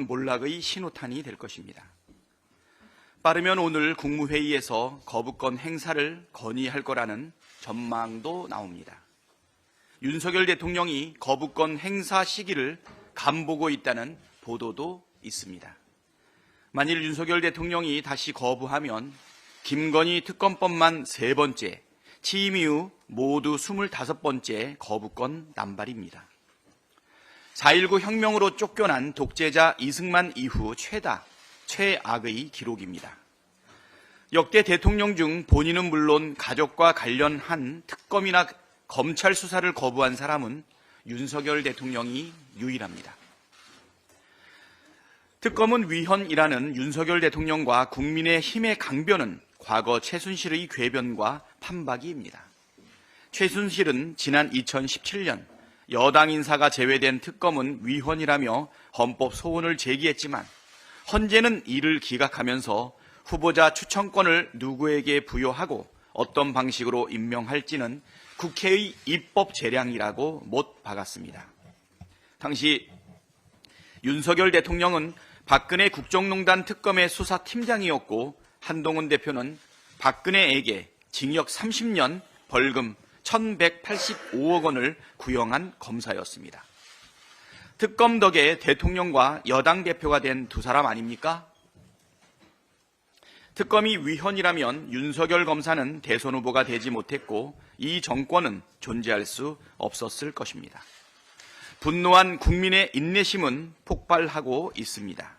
정권 몰락의 신호탄이 될 것입니다. 빠르면 오늘 국무회의에서 거부권 행사를 건의할 거라는 전망도 나옵니다. 윤석열 대통령이 거부권 행사 시기를 간보고 있다는 보도도 있습니다. 만일 윤석열 대통령이 다시 거부하면 김건희 특검법만 3번째, 취임 이후 모두 25번째 거부권 남발입니다. 4.19 혁명으로 쫓겨난 독재자 이승만 이후 최악의 기록입니다. 역대 대통령 중 본인은 물론 가족과 관련한 특검이나 검찰 수사를 거부한 사람은 윤석열 대통령이 유일합니다. 특검은 위헌이라는 윤석열 대통령과 국민의힘의 강변은 과거 최순실의 궤변과 판박이입니다. 최순실은 지난 2017년 여당 인사가 제외된 특검은 위헌이라며 헌법 소원을 제기했지만 헌재는 이를 기각하면서 후보자 추천권을 누구에게 부여하고 어떤 방식으로 임명할지는 국회의 입법 재량이라고 못 박았습니다. 당시 윤석열 대통령은 박근혜 국정농단 특검의 수사팀장이었고 한동훈 대표는 박근혜에게 징역 30년 벌금 1,185억 원을 구형한 검사였습니다. 특검 덕에 대통령과 여당 대표가 된 두 사람 아닙니까? 특검이 위헌이라면 윤석열 검사는 대선 후보가 되지 못했고 이 정권은 존재할 수 없었을 것입니다. 분노한 국민의 인내심은 폭발하고 있습니다.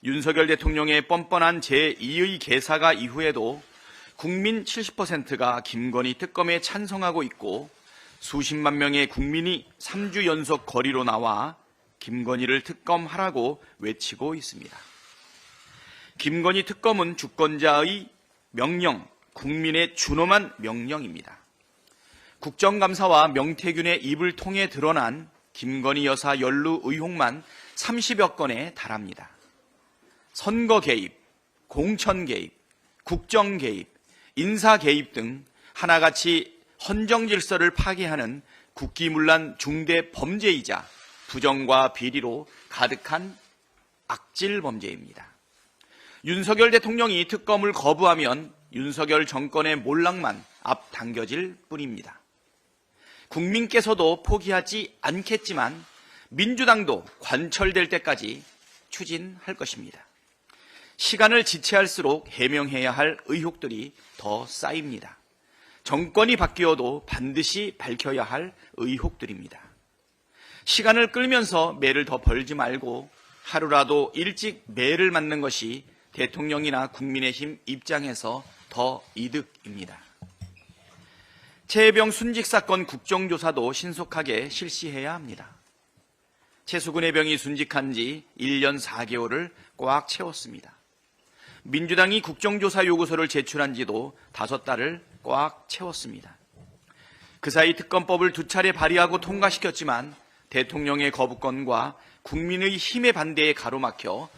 윤석열 대통령의 뻔뻔한 제2의 개사가 이후에도 국민 70%가 김건희 특검에 찬성하고 있고 수십만 명의 국민이 3주 연속 거리로 나와 김건희를 특검하라고 외치고 있습니다. 김건희 특검은 주권자의 명령, 국민의 준엄한 명령입니다. 국정감사와 명태균의 입을 통해 드러난 김건희 여사 연루 의혹만 30여 건에 달합니다. 선거 개입, 공천 개입, 국정 개입, 인사 개입 등 하나같이 헌정 질서를 파괴하는 국기문란 중대 범죄이자 부정과 비리로 가득한 악질 범죄입니다. 윤석열 대통령이 특검을 거부하면 윤석열 정권의 몰락만 앞당겨질 뿐입니다. 국민께서도 포기하지 않겠지만 민주당도 관철될 때까지 추진할 것입니다. 시간을 지체할수록 해명해야 할 의혹들이 더 쌓입니다. 정권이 바뀌어도 반드시 밝혀야 할 의혹들입니다. 시간을 끌면서 매를 더 벌지 말고 하루라도 일찍 매를 맞는 것이 대통령이나 국민의힘 입장에서 더 이득입니다. 최혜병 순직 사건 국정조사도 신속하게 실시해야 합니다. 최수근 해병이 순직한 지 1년 4개월을 꽉 채웠습니다. 민주당이 국정조사 요구서를 제출한 지도 5달을 꽉 채웠습니다. 그 사이 특검법을 2차례 발의하고 통과시켰지만 대통령의 거부권과 국민의 힘의 반대에 가로막혀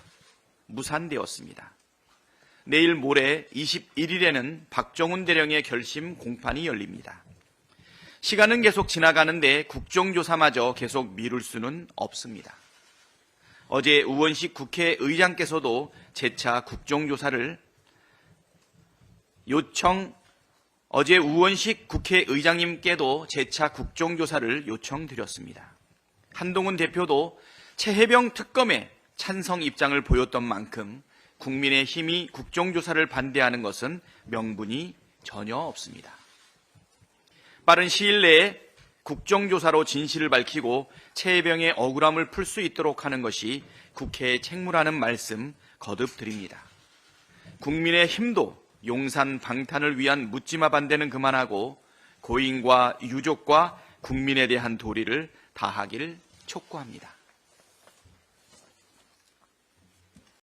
무산되었습니다. 내일 모레 21일에는 박정훈 대령의 결심 공판이 열립니다. 시간은 계속 지나가는데 국정조사마저 계속 미룰 수는 없습니다. 어제 우원식 국회의장께서도 재차 국정조사를 어제 우원식 국회의장님께도 재차 국정조사를 요청드렸습니다. 한동훈 대표도 최혜병 특검에 찬성 입장을 보였던 만큼 국민의힘이 국정조사를 반대하는 것은 명분이 전혀 없습니다. 빠른 시일 내에 국정조사로 진실을 밝히고 최혜병의 억울함을 풀 수 있도록 하는 것이 국회의 책무라는 말씀 거듭 드립니다. 국민의힘도 용산 방탄을 위한 묻지마 반대는 그만하고 고인과 유족과 국민에 대한 도리를 다하기를 촉구합니다.